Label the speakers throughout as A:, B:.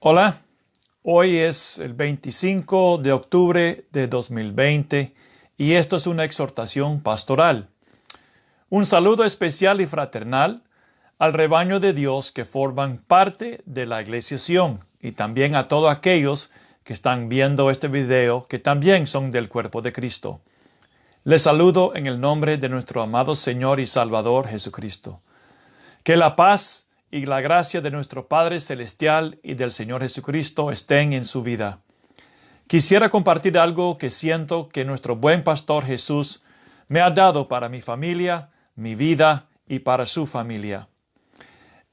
A: Hola, hoy es el 25 de octubre de 2020 y esto es una exhortación pastoral. Un saludo especial y fraternal al rebaño de Dios que forman parte de la Iglesia Sion y también a todos aquellos que están viendo este video que también son del cuerpo de Cristo. Les saludo en el nombre de nuestro amado Señor y Salvador Jesucristo. Que la paz y la gracia de nuestro Padre Celestial y del Señor Jesucristo estén en su vida. Quisiera compartir algo que siento que nuestro buen pastor Jesús me ha dado para mi familia, mi vida y para su familia.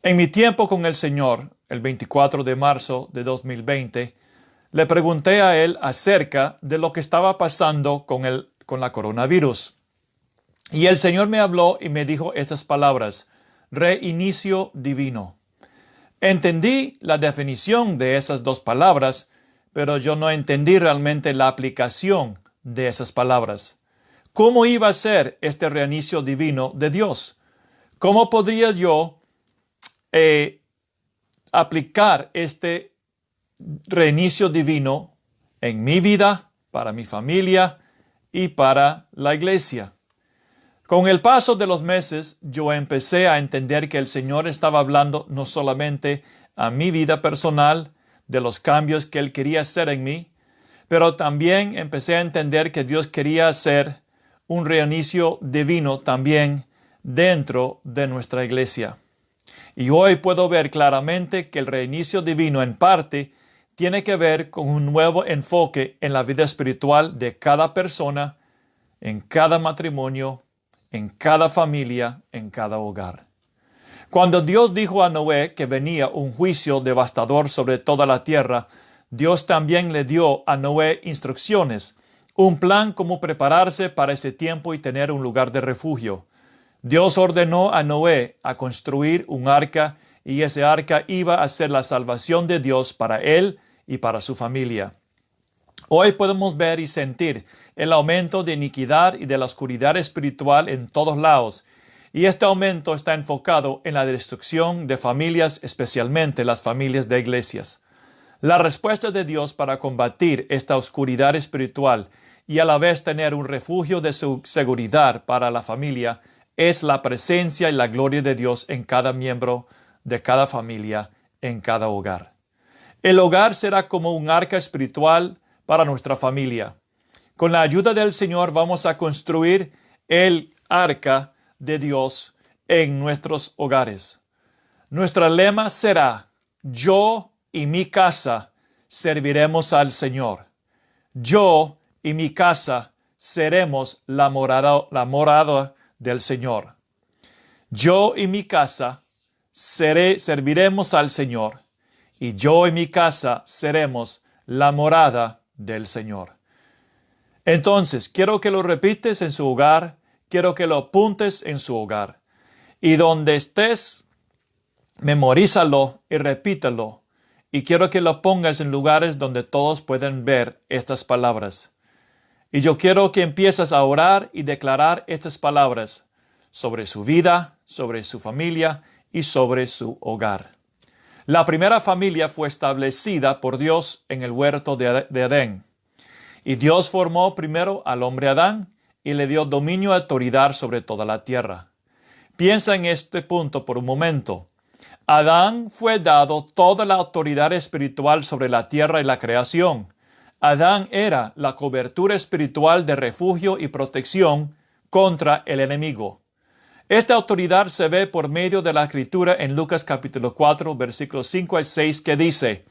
A: En mi tiempo con el Señor, el 24 de marzo de 2020, le pregunté a Él acerca de lo que estaba pasando con la coronavirus. Y el Señor me habló y me dijo estas palabras: reinicio divino. Entendí la definición de esas dos palabras, pero yo no entendí realmente la aplicación de esas palabras. ¿Cómo iba a ser este reinicio divino de Dios? ¿Cómo podría yo aplicar este reinicio divino en mi vida, para mi familia y para la iglesia? Con el paso de los meses, yo empecé a entender que el Señor estaba hablando no solamente a mi vida personal, de los cambios que Él quería hacer en mí, pero también empecé a entender que Dios quería hacer un reinicio divino también dentro de nuestra iglesia. Y hoy puedo ver claramente que el reinicio divino en parte tiene que ver con un nuevo enfoque en la vida espiritual de cada persona, en cada matrimonio, en cada familia, en cada hogar. Cuando Dios dijo a Noé que venía un juicio devastador sobre toda la tierra, Dios también le dio a Noé instrucciones, un plan cómo prepararse para ese tiempo y tener un lugar de refugio. Dios ordenó a Noé a construir un arca y ese arca iba a ser la salvación de Dios para él y para su familia. Hoy podemos ver y sentir el aumento de iniquidad y de la oscuridad espiritual en todos lados, y este aumento está enfocado en la destrucción de familias, especialmente las familias de iglesias. La respuesta de Dios para combatir esta oscuridad espiritual y a la vez tener un refugio de su seguridad para la familia es la presencia y la gloria de Dios en cada miembro de cada familia, en cada hogar. El hogar será como un arca espiritual para nuestra familia. Con la ayuda del Señor vamos a construir el arca de Dios en nuestros hogares. Nuestro lema será: yo y mi casa serviremos al Señor. Yo y mi casa seremos la morada del Señor. Yo y mi casa serviremos al Señor, y yo y mi casa seremos la morada del Señor. Entonces, quiero que lo repites en su hogar, quiero que lo apuntes en su hogar. Y donde estés, memorízalo y repítelo. Y quiero que lo pongas en lugares donde todos pueden ver estas palabras. Y yo quiero que empieces a orar y declarar estas palabras sobre su vida, sobre su familia y sobre su hogar. La primera familia fue establecida por Dios en el huerto de Edén. Y Dios formó primero al hombre Adán y le dio dominio y autoridad sobre toda la tierra. Piensa en este punto por un momento. Adán fue dado toda la autoridad espiritual sobre la tierra y la creación. Adán era la cobertura espiritual de refugio y protección contra el enemigo. Esta autoridad se ve por medio de la Escritura en Lucas capítulo 4, versículos 5 al 6, que dice: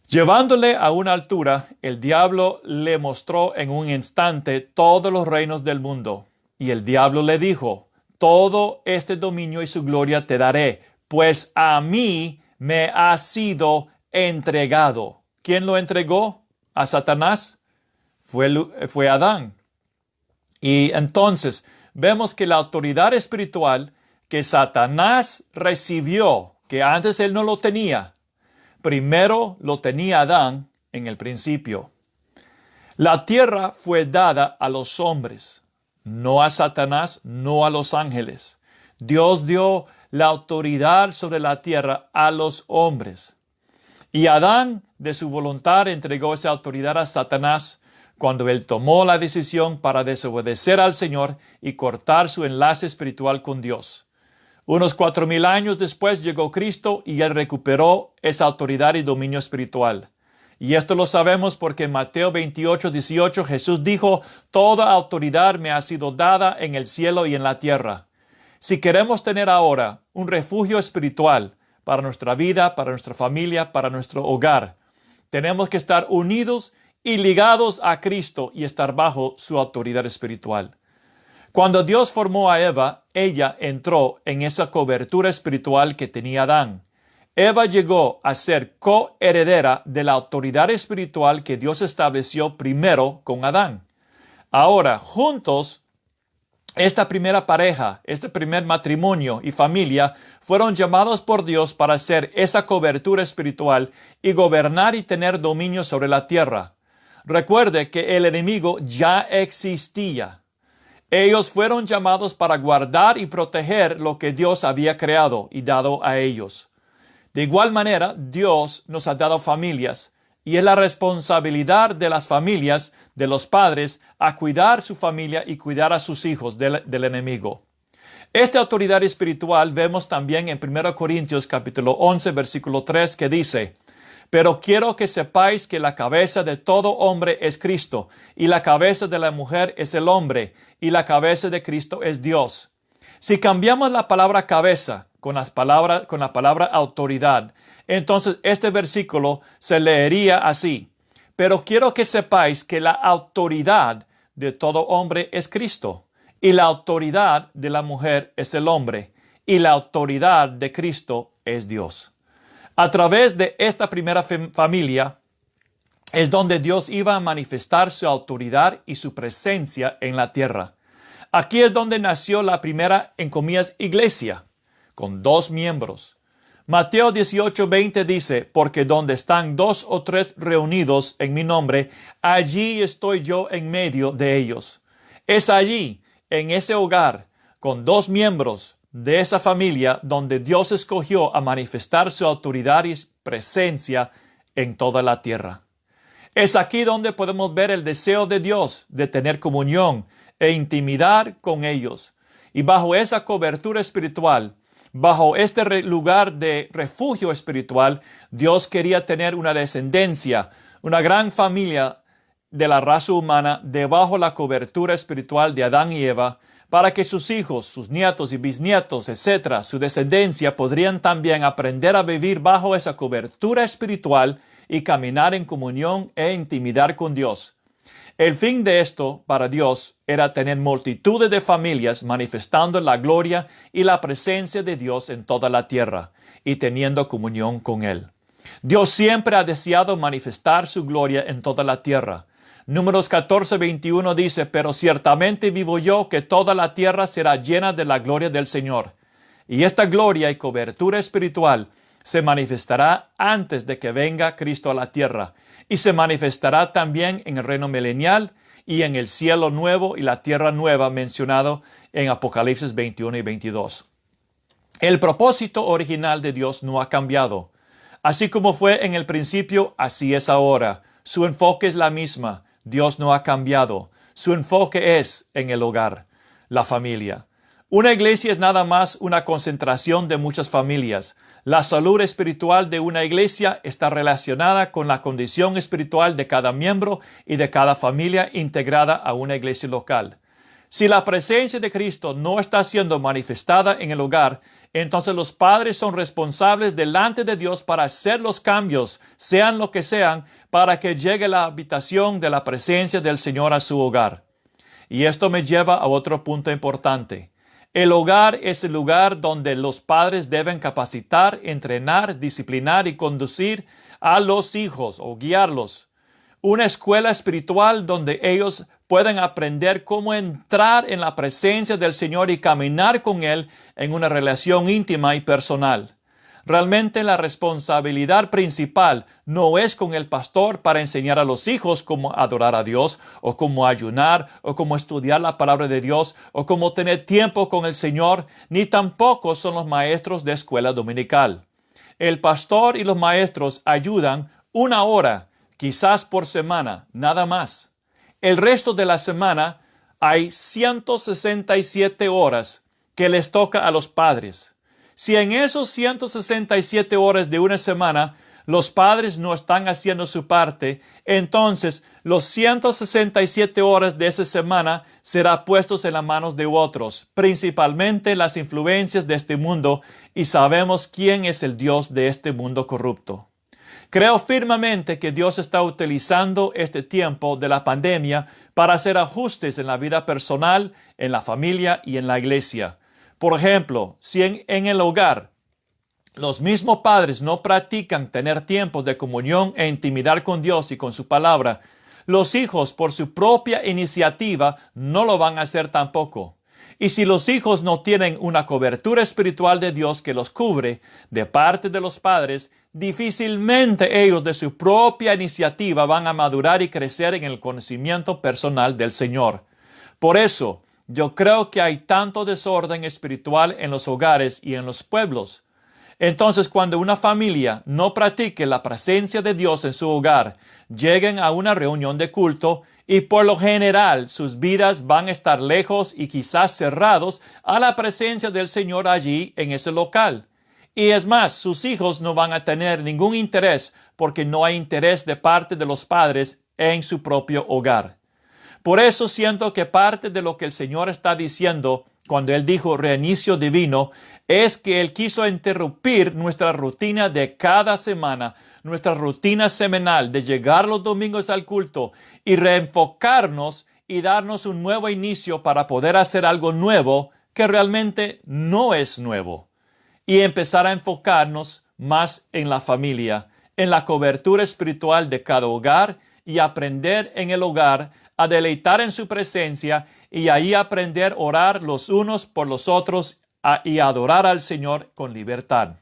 A: llevándole a una altura, el diablo le mostró en un instante todos los reinos del mundo. Y el diablo le dijo: todo este dominio y su gloria te daré, pues a mí me ha sido entregado. ¿Quién lo entregó a Satanás? Fue Adán. Y entonces vemos que la autoridad espiritual que Satanás recibió, que antes él no lo tenía, primero lo tenía Adán en el principio. La tierra fue dada a los hombres, no a Satanás, no a los ángeles. Dios dio la autoridad sobre la tierra a los hombres. Y Adán, de su voluntad, entregó esa autoridad a Satanás cuando él tomó la decisión para desobedecer al Señor y cortar su enlace espiritual con Dios. Unos 4,000 años después llegó Cristo y él recuperó esa autoridad y dominio espiritual. Y esto lo sabemos porque en Mateo 28:18 Jesús dijo: «Toda autoridad me ha sido dada en el cielo y en la tierra». Si queremos tener ahora un refugio espiritual para nuestra vida, para nuestra familia, para nuestro hogar, tenemos que estar unidos y ligados a Cristo y estar bajo su autoridad espiritual. Cuando Dios formó a Eva, ella entró en esa cobertura espiritual que tenía Adán. Eva llegó a ser coheredera de la autoridad espiritual que Dios estableció primero con Adán. Ahora, juntos, esta primera pareja, este primer matrimonio y familia fueron llamados por Dios para hacer esa cobertura espiritual y gobernar y tener dominio sobre la tierra. Recuerde que el enemigo ya existía. Ellos fueron llamados para guardar y proteger lo que Dios había creado y dado a ellos. De igual manera, Dios nos ha dado familias y es la responsabilidad de las familias, de los padres, a cuidar su familia y cuidar a sus hijos del enemigo. Esta autoridad espiritual vemos también en 1 Corintios capítulo 11, versículo 3, que dice: «Pero quiero que sepáis que la cabeza de todo hombre es Cristo, y la cabeza de la mujer es el hombre, y la cabeza de Cristo es Dios». Si cambiamos la palabra cabeza con la palabra autoridad, entonces este versículo se leería así: «Pero quiero que sepáis que la autoridad de todo hombre es Cristo, y la autoridad de la mujer es el hombre, y la autoridad de Cristo es Dios». A través de esta primera familia es donde Dios iba a manifestar su autoridad y su presencia en la tierra. Aquí es donde nació la primera, en comillas, iglesia, con 2 miembros. Mateo 18:20 dice: «Porque donde están 2 o 3 reunidos en mi nombre, allí estoy yo en medio de ellos». Es allí, en ese hogar, con 2 miembros de esa familia, donde Dios escogió a manifestar su autoridad y presencia en toda la tierra. Es aquí donde podemos ver el deseo de Dios de tener comunión e intimidad con ellos. Y bajo esa cobertura espiritual, bajo este lugar de refugio espiritual, Dios quería tener una descendencia, una gran familia de la raza humana debajo la cobertura espiritual de Adán y Eva, para que sus hijos, sus nietos y bisnietos, etc., su descendencia, podrían también aprender a vivir bajo esa cobertura espiritual y caminar en comunión e intimidad con Dios. El fin de esto para Dios era tener multitudes de familias manifestando la gloria y la presencia de Dios en toda la tierra y teniendo comunión con Él. Dios siempre ha deseado manifestar su gloria en toda la tierra. Números 14:21 dice: «Pero ciertamente vivo yo que toda la tierra será llena de la gloria del Señor». Y esta gloria y cobertura espiritual se manifestará antes de que venga Cristo a la tierra, y se manifestará también en el reino milenial y en el cielo nuevo y la tierra nueva mencionado en Apocalipsis 21 y 22. El propósito original de Dios no ha cambiado. Así como fue en el principio, así es ahora. Su enfoque es la misma. Dios no ha cambiado. Su enfoque es en el hogar, la familia. Una iglesia es nada más una concentración de muchas familias. La salud espiritual de una iglesia está relacionada con la condición espiritual de cada miembro y de cada familia integrada a una iglesia local. Si la presencia de Cristo no está siendo manifestada en el hogar, entonces los padres son responsables delante de Dios para hacer los cambios, sean lo que sean, para que llegue la habitación de la presencia del Señor a su hogar. Y esto me lleva a otro punto importante. El hogar es el lugar donde los padres deben capacitar, entrenar, disciplinar y conducir a los hijos o guiarlos. Una escuela espiritual donde ellos pueden aprender cómo entrar en la presencia del Señor y caminar con Él en una relación íntima y personal. Realmente la responsabilidad principal no es con el pastor para enseñar a los hijos cómo adorar a Dios, o cómo ayunar, o cómo estudiar la palabra de Dios, o cómo tener tiempo con el Señor, ni tampoco son los maestros de escuela dominical. el pastor y los maestros ayudan 1 hora, quizás por semana, nada más. El resto de la semana hay 167 horas que les toca a los padres. Si en esos 167 horas de una semana los padres no están haciendo su parte, entonces los 167 horas de esa semana serán puestos en las manos de otros, principalmente las influencias de este mundo, y sabemos quién es el Dios de este mundo corrupto. Creo firmemente que Dios está utilizando este tiempo de la pandemia para hacer ajustes en la vida personal, en la familia y en la iglesia. Por ejemplo, si en el hogar los mismos padres no practican tener tiempos de comunión e intimidad con Dios y con su palabra, los hijos por su propia iniciativa no lo van a hacer tampoco. Y si los hijos no tienen una cobertura espiritual de Dios que los cubre de parte de los padres, difícilmente ellos de su propia iniciativa van a madurar y crecer en el conocimiento personal del Señor. Por eso, yo creo que hay tanto desorden espiritual en los hogares y en los pueblos. Entonces, cuando una familia no practique la presencia de Dios en su hogar, lleguen a una reunión de culto y por lo general sus vidas van a estar lejos y quizás cerrados a la presencia del Señor allí en ese local. Y es más, sus hijos no van a tener ningún interés porque no hay interés de parte de los padres en su propio hogar. Por eso siento que parte de lo que el Señor está diciendo cuando Él dijo reinicio divino, es que Él quiso interrumpir nuestra rutina de cada semana, nuestra rutina semanal de llegar los domingos al culto y reenfocarnos y darnos un nuevo inicio para poder hacer algo nuevo que realmente no es nuevo. Y empezar a enfocarnos más en la familia, en la cobertura espiritual de cada hogar y aprender en el hogar a deleitar en su presencia y ahí aprender a orar los unos por los otros y adorar al Señor con libertad.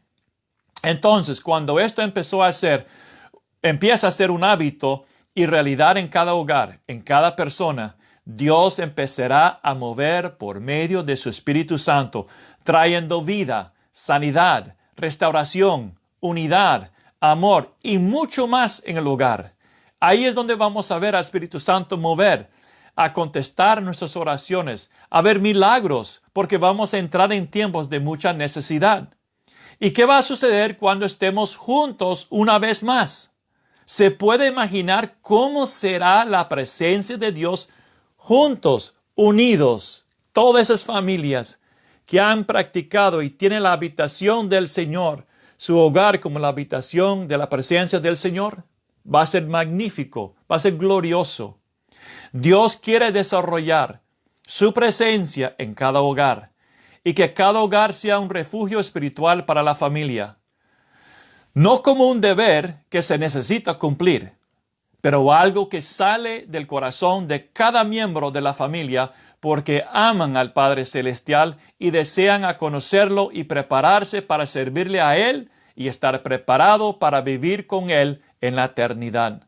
A: Entonces, cuando esto empieza a ser un hábito y realidad en cada hogar, en cada persona, Dios empezará a mover por medio de su Espíritu Santo, trayendo vida, sanidad, restauración, unidad, amor y mucho más en el hogar. Ahí es donde vamos a ver al Espíritu Santo mover, a contestar nuestras oraciones, a ver milagros, porque vamos a entrar en tiempos de mucha necesidad. ¿Y qué va a suceder cuando estemos juntos una vez más? ¿Se puede imaginar cómo será la presencia de Dios juntos, unidos, todas esas familias que han practicado y tienen la habitación del Señor, su hogar como la habitación de la presencia del Señor? Va a ser magnífico, va a ser glorioso. Dios quiere desarrollar su presencia en cada hogar y que cada hogar sea un refugio espiritual para la familia. No como un deber que se necesita cumplir, pero algo que sale del corazón de cada miembro de la familia porque aman al Padre Celestial y desean a conocerlo y prepararse para servirle a Él y estar preparado para vivir con Él en la eternidad.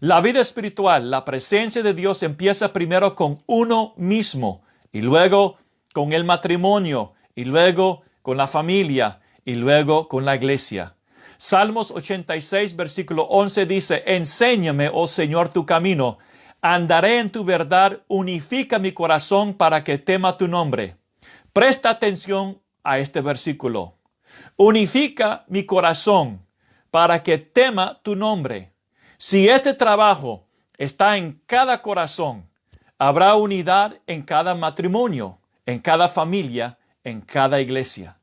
A: La vida espiritual, la presencia de Dios empieza primero con uno mismo y luego con el matrimonio y luego con la familia y luego con la iglesia. Salmos 86, versículo 11 dice, enséñame, oh Señor, tu camino. Andaré en tu verdad, unifica mi corazón para que tema tu nombre. Presta atención a este versículo. Unifica mi corazón para que tema tu nombre. Si este trabajo está en cada corazón, habrá unidad en cada matrimonio, en cada familia, en cada iglesia.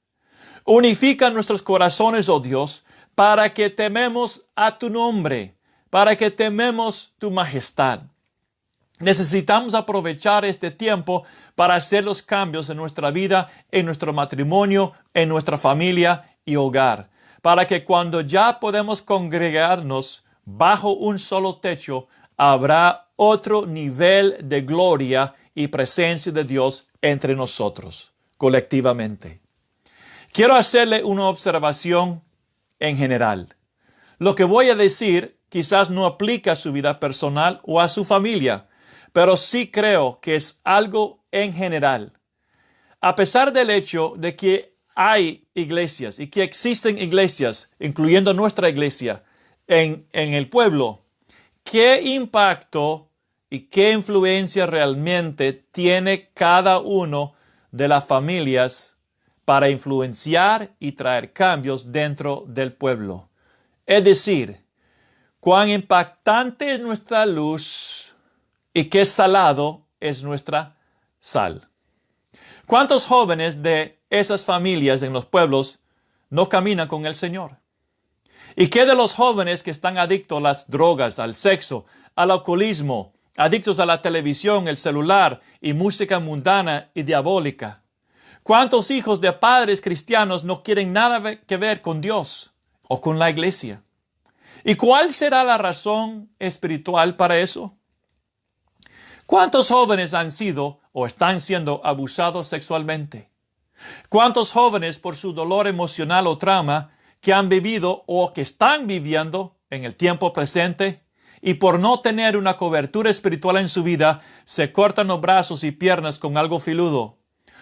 A: Unifica nuestros corazones, oh Dios, para que tememos a tu nombre, para que tememos tu majestad. Necesitamos aprovechar este tiempo para hacer los cambios en nuestra vida, en nuestro matrimonio, en nuestra familia y hogar, para que cuando ya podemos congregarnos bajo un solo techo, habrá otro nivel de gloria y presencia de Dios entre nosotros, colectivamente. Quiero hacerle una observación en general. Lo que voy a decir quizás no aplica a su vida personal o a su familia, pero sí creo que es algo en general. A pesar del hecho de que hay iglesias y que existen iglesias, incluyendo nuestra iglesia, en el pueblo, ¿qué impacto y qué influencia realmente tiene cada uno de las familias para influenciar y traer cambios dentro del pueblo? Es decir, cuán impactante es nuestra luz y qué salado es nuestra sal. ¿Cuántos jóvenes de esas familias en los pueblos no caminan con el Señor? ¿Y qué de los jóvenes que están adictos a las drogas, al sexo, al alcoholismo, adictos a la televisión, el celular y música mundana y diabólica? ¿Cuántos hijos de padres cristianos no quieren nada que ver con Dios o con la iglesia? ¿Y cuál será la razón espiritual para eso? ¿Cuántos jóvenes han sido o están siendo abusados sexualmente? ¿Cuántos jóvenes por su dolor emocional o trauma que han vivido o que están viviendo en el tiempo presente y por no tener una cobertura espiritual en su vida se cortan los brazos y piernas con algo filudo?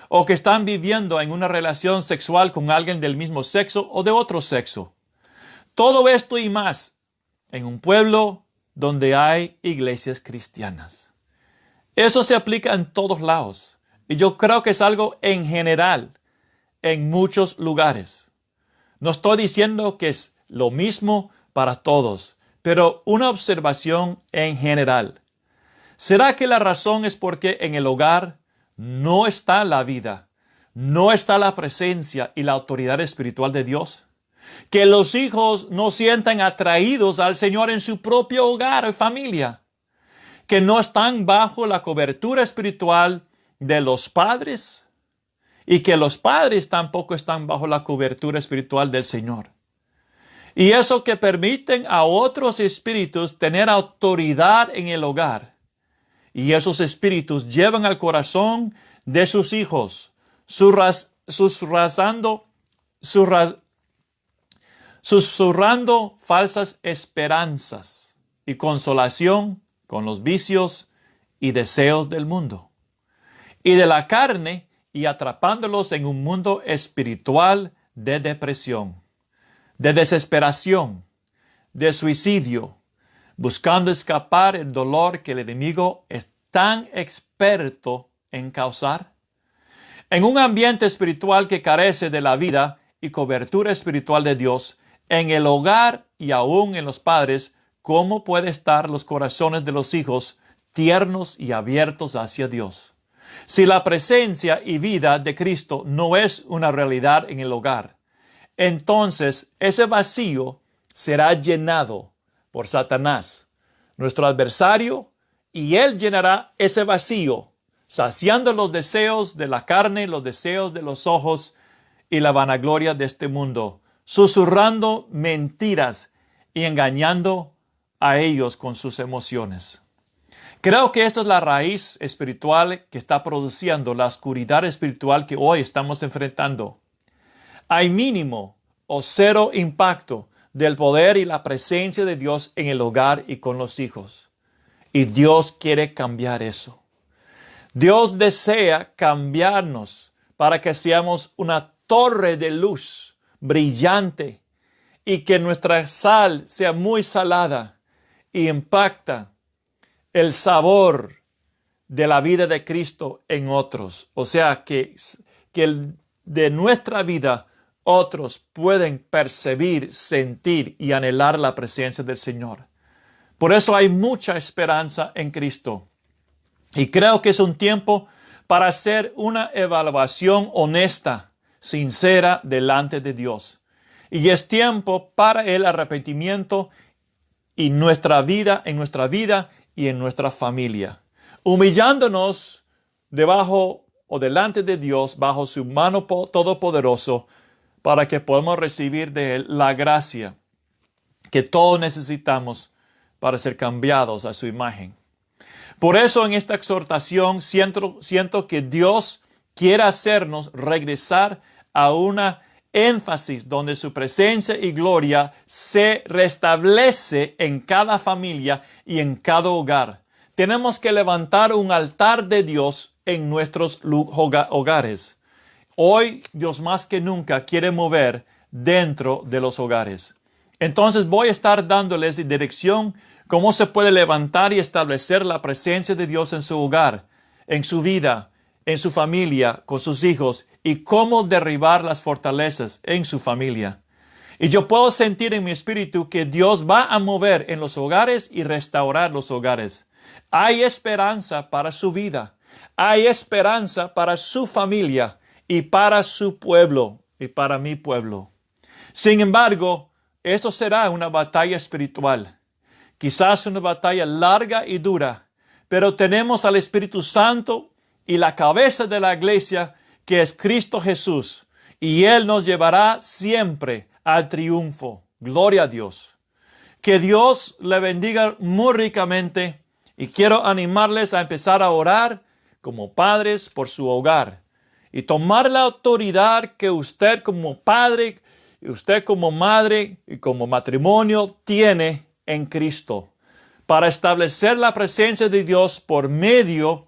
A: ¿O que están viviendo en una relación sexual con alguien del mismo sexo o de otro sexo? Todo esto y más en un pueblo donde hay iglesias cristianas. Eso se aplica en todos lados. Y yo creo que es algo en general, en muchos lugares. No estoy diciendo que es lo mismo para todos, pero una observación en general. ¿Será que la razón es porque en el hogar no está la vida, no está la presencia y la autoridad espiritual de Dios? Que los hijos no sientan atraídos al Señor en su propio hogar o familia. Que no están bajo la cobertura espiritual de los padres y que los padres tampoco están bajo la cobertura espiritual del Señor. Y eso que permiten a otros espíritus tener autoridad en el hogar. Y esos espíritus llevan al corazón de sus hijos, susurrando falsas esperanzas y consolación con los vicios y deseos del mundo y de la carne y atrapándolos en un mundo espiritual de depresión, de desesperación, de suicidio, buscando escapar el dolor que el enemigo es tan experto en causar. En un ambiente espiritual que carece de la vida y cobertura espiritual de Dios, en el hogar y aún en los padres, ¿cómo puede estar los corazones de los hijos tiernos y abiertos hacia Dios? Si la presencia y vida de Cristo no es una realidad en el hogar, entonces ese vacío será llenado por Satanás, nuestro adversario, y él llenará ese vacío, saciando los deseos de la carne, los deseos de los ojos y la vanagloria de este mundo, susurrando mentiras y engañando a ellos con sus emociones. Creo que esta es la raíz espiritual que está produciendo la oscuridad espiritual que hoy estamos enfrentando. Hay mínimo o cero impacto del poder y la presencia de Dios en el hogar y con los hijos. Y Dios quiere cambiar eso. Dios desea cambiarnos para que seamos una torre de luz brillante y que nuestra sal sea muy salada y impacta el sabor de la vida de Cristo en otros. O sea, que de nuestra vida otros pueden percibir, sentir y anhelar la presencia del Señor. Por eso hay mucha esperanza en Cristo. Y creo que es un tiempo para hacer una evaluación honesta, sincera, delante de Dios. Y es tiempo para el arrepentimiento en nuestra vida y en nuestra familia. Humillándonos debajo o delante de Dios, bajo su mano todopoderoso, para que podamos recibir de Él la gracia que todos necesitamos para ser cambiados a su imagen. Por eso en esta exhortación siento que Dios quiere hacernos regresar a una énfasis donde su presencia y gloria se restablece en cada familia y en cada hogar. Tenemos que levantar un altar de Dios en nuestros hogares. Hoy Dios más que nunca quiere mover dentro de los hogares. Entonces voy a estar dándoles dirección cómo se puede levantar y establecer la presencia de Dios en su hogar, en su vida, en su familia, con sus hijos, y cómo derribar las fortalezas en su familia. Y yo puedo sentir en mi espíritu que Dios va a mover en los hogares y restaurar los hogares. Hay esperanza para su vida. Hay esperanza para su familia y para su pueblo y para mi pueblo. Sin embargo, esto será una batalla espiritual. Quizás una batalla larga y dura, pero tenemos al Espíritu Santo y la cabeza de la iglesia, que es Cristo Jesús, y Él nos llevará siempre al triunfo. Gloria a Dios. Que Dios le bendiga muy ricamente, y quiero animarles a empezar a orar como padres por su hogar y tomar la autoridad que usted como padre, usted como madre y como matrimonio tiene en Cristo, para establecer la presencia de Dios por medio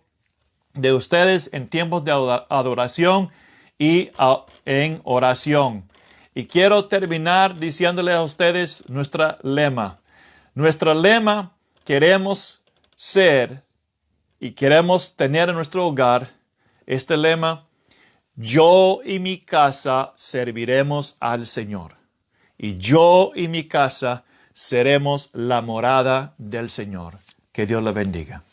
A: de ustedes en tiempos de adoración y en oración. Y quiero terminar diciéndoles a ustedes nuestra lema. Nuestra lema, queremos ser y queremos tener en nuestro hogar este lema: yo y mi casa serviremos al Señor. Y yo y mi casa seremos la morada del Señor. Que Dios le bendiga.